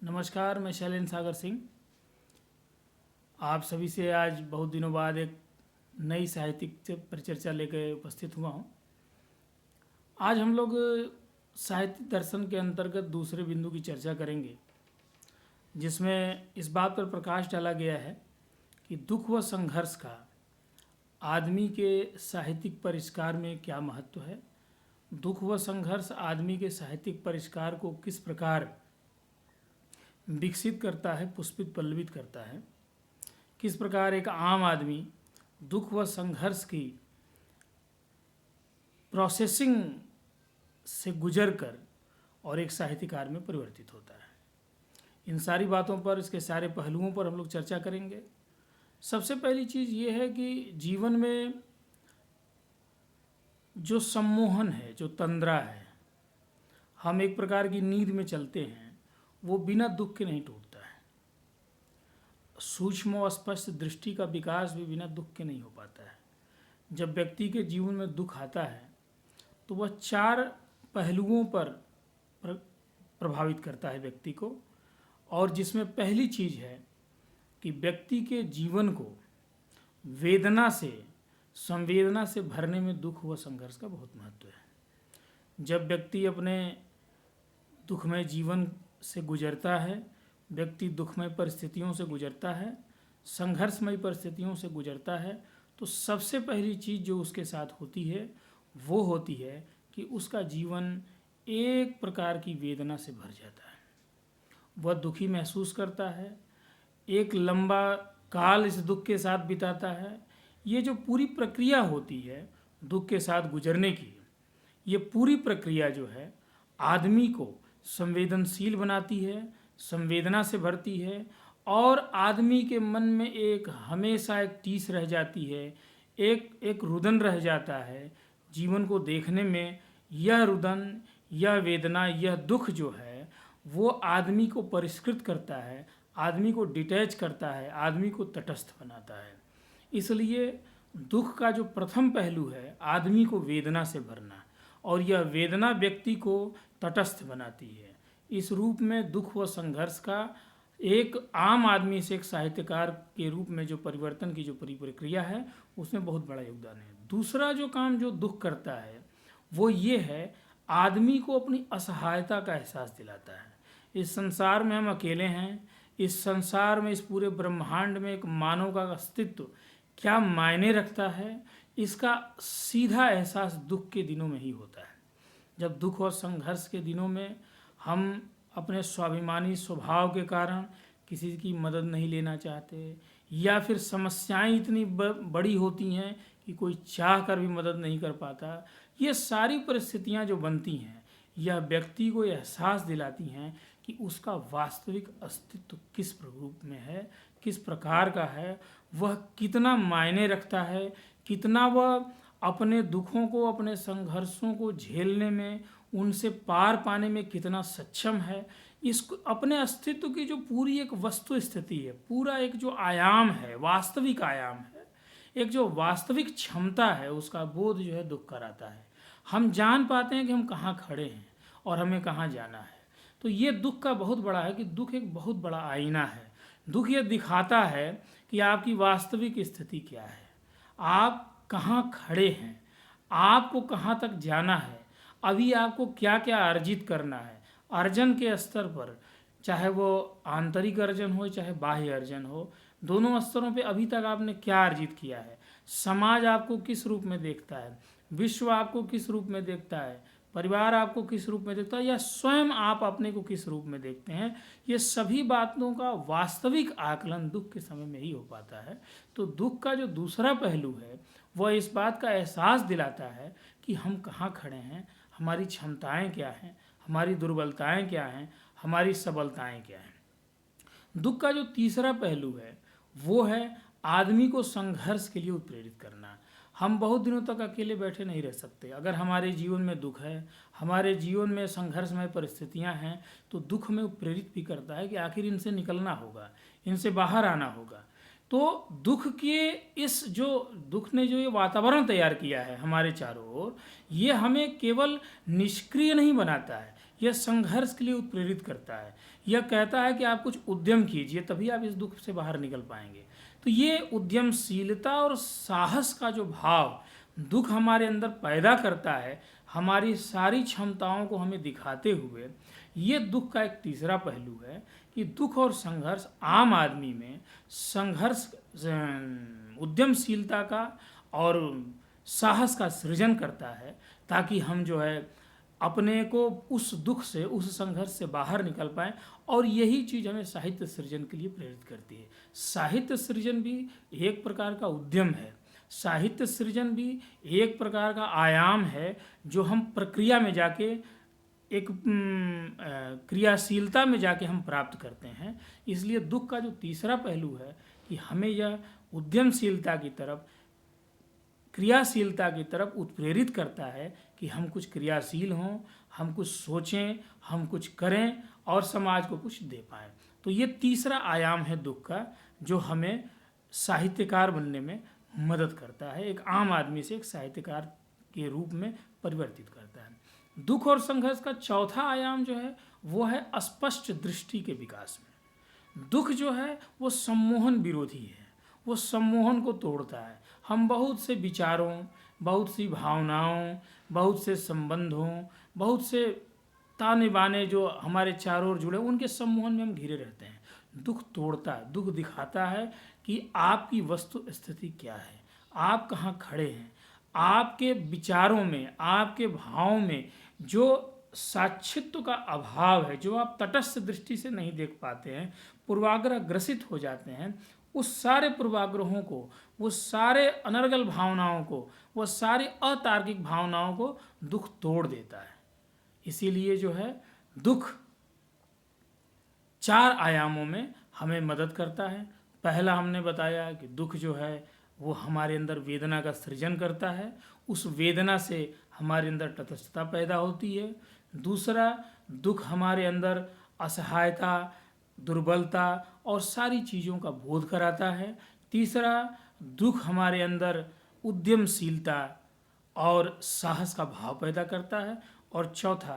नमस्कार, मैं शैलेंद्र सागर सिंह आप सभी से आज बहुत दिनों बाद एक नई साहित्यिक परिचर्चा लेकर उपस्थित हुआ हूँ। आज हम लोग साहित्य दर्शन के अंतर्गत दूसरे बिंदु की चर्चा करेंगे, जिसमें इस बात पर प्रकाश डाला गया है कि दुख व संघर्ष का आदमी के साहित्यिक परिष्कार में क्या महत्व है। दुख व संघर्ष आदमी के साहित्यिक परिष्कार को किस प्रकार विकसित करता है, पुष्पित पल्लवित करता है, किस प्रकार एक आम आदमी दुख व संघर्ष की प्रोसेसिंग से गुजर कर और एक साहित्यकार में परिवर्तित होता है। इन सारी बातों पर, इसके सारे पहलुओं पर हम लोग चर्चा करेंगे। सबसे पहली चीज़ ये है कि जीवन में जो सम्मोहन है, जो तंद्रा है, हम एक प्रकार की नींद में चलते हैं, वो बिना दुख के नहीं टूटता है। सूक्ष्म और स्पष्ट दृष्टि का विकास भी बिना दुख के नहीं हो पाता है। जब व्यक्ति के जीवन में दुख आता है तो वह चार पहलुओं पर प्रभावित करता है व्यक्ति को, और जिसमें पहली चीज़ है कि व्यक्ति के जीवन को वेदना से, संवेदना से भरने में दुख व संघर्ष का बहुत महत्व है। जब व्यक्ति अपने दुखमय जीवन से गुजरता है, व्यक्ति दुखमय परिस्थितियों से गुजरता है, संघर्षमय परिस्थितियों से गुजरता है, तो सबसे पहली चीज़ जो उसके साथ होती है वो होती है कि उसका जीवन एक प्रकार की वेदना से भर जाता है। वह दुखी महसूस करता है, एक लंबा काल इस दुख के साथ बिताता है। ये जो पूरी प्रक्रिया होती है दुख के साथ गुजरने की, ये पूरी प्रक्रिया जो है आदमी को संवेदनशील बनाती है, संवेदना से भरती है, और आदमी के मन में एक हमेशा एक टीस रह जाती है, एक रुदन रह जाता है। जीवन को देखने में यह रुदन, यह वेदना, यह दुख जो है वो आदमी को परिष्कृत करता है, आदमी को डिटैच करता है, आदमी को तटस्थ बनाता है। इसलिए दुख का जो प्रथम पहलू है आदमी को वेदना से भरना, और यह वेदना व्यक्ति को तटस्थ बनाती है। इस रूप में दुख व संघर्ष का एक आम आदमी से एक साहित्यकार के रूप में जो परिवर्तन की जो प्रक्रिया है उसमें बहुत बड़ा योगदान है। दूसरा जो काम जो दुख करता है वो ये है, आदमी को अपनी असहायता का एहसास दिलाता है। इस संसार में हम अकेले हैं, इस संसार में, इस पूरे ब्रह्मांड में एक मानव का अस्तित्व क्या मायने रखता है, इसका सीधा एहसास दुख के दिनों में ही होता है। जब दुख और संघर्ष के दिनों में हम अपने स्वाभिमानी स्वभाव के कारण किसी की मदद नहीं लेना चाहते, या फिर समस्याएं इतनी बड़ी होती हैं कि कोई चाह कर भी मदद नहीं कर पाता, ये सारी परिस्थितियां जो बनती हैं यह व्यक्ति को एहसास दिलाती हैं कि उसका वास्तविक अस्तित्व किस रूप में है, किस प्रकार का है, वह कितना मायने रखता है, कितना वह अपने दुखों को, अपने संघर्षों को झेलने में, उनसे पार पाने में कितना सक्षम है। इसको अपने अस्तित्व की जो पूरी एक वस्तु स्थिति है, पूरा एक जो आयाम है, वास्तविक आयाम है, एक जो वास्तविक क्षमता है, उसका बोध जो है दुख कराता है। हम जान पाते हैं कि हम कहाँ खड़े हैं और हमें कहाँ जाना है। तो ये दुख का बहुत बड़ा है कि दुख एक बहुत बड़ा आईना है। दुख ये दिखाता है कि आपकी वास्तविक स्थिति क्या है, आप कहाँ खड़े हैं, आपको कहाँ तक जाना है, अभी आपको क्या क्या अर्जित करना है। अर्जन के स्तर पर, चाहे वो आंतरिक अर्जन हो चाहे बाह्य अर्जन हो, दोनों स्तरों पे अभी तक आपने क्या अर्जित किया है। समाज आपको किस रूप में देखता है, विश्व आपको किस रूप में देखता है, परिवार आपको किस रूप में देखता है, या स्वयं आप अपने को किस रूप में देखते हैं। ये सभी बातों का वास्तविक आकलन दुख के समय में ही हो पाता है। तो दुख का जो दूसरा पहलू है वह इस बात का एहसास दिलाता है कि हम कहाँ खड़े हैं, हमारी क्षमताएं क्या हैं, हमारी दुर्बलताएं क्या हैं, हमारी सबलताएं क्या हैं। दुख का जो तीसरा पहलू है वो है आदमी को संघर्ष के लिए उत्प्रेरित करना। हम बहुत दिनों तक अकेले बैठे नहीं रह सकते। अगर हमारे जीवन में दुख है, हमारे जीवन में संघर्षमय परिस्थितियां हैं, तो दुख में प्रेरित भी करता है कि आखिर इनसे निकलना होगा, इनसे बाहर आना होगा। तो दुख के दुख ने जो ये वातावरण तैयार किया है हमारे चारों ओर, ये हमें केवल निष्क्रिय नहीं बनाता है, यह संघर्ष के लिए उत्प्रेरित करता है। यह कहता है कि आप कुछ उद्यम कीजिए, तभी आप इस दुख से बाहर निकल पाएंगे। तो ये उद्यमशीलता और साहस का जो भाव दुख हमारे अंदर पैदा करता है, हमारी सारी क्षमताओं को हमें दिखाते हुए, ये दुख का एक तीसरा पहलू है कि दुख और संघर्ष आम आदमी में संघर्ष, उद्यमशीलता का और साहस का सृजन करता है, ताकि हम जो है अपने को उस दुख से, उस संघर्ष से बाहर निकल पाएँ। और यही चीज़ हमें साहित्य सृजन के लिए प्रेरित करती है। साहित्य सृजन भी एक प्रकार का उद्यम है, साहित्य सृजन भी एक प्रकार का आयाम है जो हम प्रक्रिया में जाके, एक क्रियाशीलता में जाके हम प्राप्त करते हैं। इसलिए दुख का जो तीसरा पहलू है कि हमें यह उद्यमशीलता की तरफ, क्रियाशीलता की तरफ उत्प्रेरित करता है कि हम कुछ क्रियाशील हों, हम कुछ सोचें, हम कुछ करें और समाज को कुछ दे पाएँ। तो ये तीसरा आयाम है दुख का, जो हमें साहित्यकार बनने में मदद करता है, एक आम आदमी से एक साहित्यकार के रूप में परिवर्तित करता है। दुख और संघर्ष का चौथा आयाम जो है वो है अस्पष्ट दृष्टि के विकास में। दुख जो है वो सम्मोहन विरोधी है, वो सम्मोहन को तोड़ता है। हम बहुत से विचारों, बहुत सी भावनाओं, बहुत से संबंधों, बहुत से ताने बाने जो हमारे चारों ओर जुड़े, उनके सम्मोहन में हम घिरे रहते हैं। दुख तोड़ता है, दुख दिखाता है कि आपकी वस्तु स्थिति क्या है, आप कहाँ खड़े हैं, आपके विचारों में, आपके भावों में जो साक्षित्व का अभाव है, जो आप तटस्थ दृष्टि से नहीं देख पाते हैं, पूर्वाग्रह ग्रसित हो जाते हैं, उस सारे पूर्वाग्रहों को, वो सारे अनर्गल भावनाओं को, वो सारी अतार्किक भावनाओं को दुख तोड़ देता है। इसीलिए जो है दुख 4 आयामों में हमें मदद करता है। पहला हमने बताया कि दुख जो है वो हमारे अंदर वेदना का सृजन करता है, उस वेदना से हमारे अंदर तटस्थता पैदा होती है। दूसरा, दुख हमारे अंदर असहायता, दुर्बलता और सारी चीज़ों का बोध कराता है। तीसरा, दुख हमारे अंदर उद्यमशीलता और साहस का भाव पैदा करता है। और चौथा,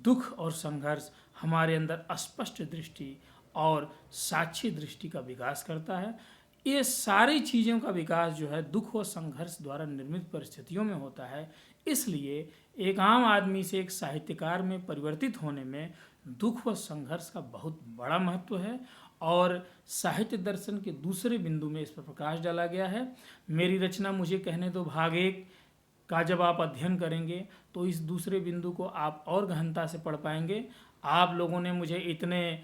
दुख और संघर्ष हमारे अंदर स्पष्ट दृष्टि और साक्षी दृष्टि का विकास करता है। ये सारी चीज़ों का विकास जो है दुख और संघर्ष द्वारा निर्मित परिस्थितियों में होता है। इसलिए एक आम आदमी से एक साहित्यकार में परिवर्तित होने में दुख व संघर्ष का बहुत बड़ा महत्व है। और साहित्य दर्शन के दूसरे बिंदु में इस पर प्रकाश डाला गया है। मेरी रचना मुझे कहने दो भाग 1 का जब आप अध्ययन करेंगे तो इस दूसरे बिंदु को आप और गहनता से पढ़ पाएंगे। आप लोगों ने मुझे इतने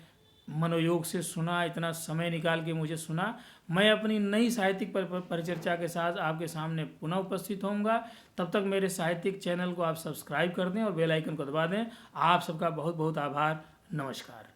मनोयोग से सुना, इतना समय निकाल के मुझे सुना। मैं अपनी नई साहित्यिक परिचर्चा के साथ आपके सामने पुनः उपस्थित होऊंगा। तब तक मेरे साहित्यिक चैनल को आप सब्सक्राइब कर दें और बेल आइकन को दबा दें। आप सबका बहुत बहुत आभार। नमस्कार।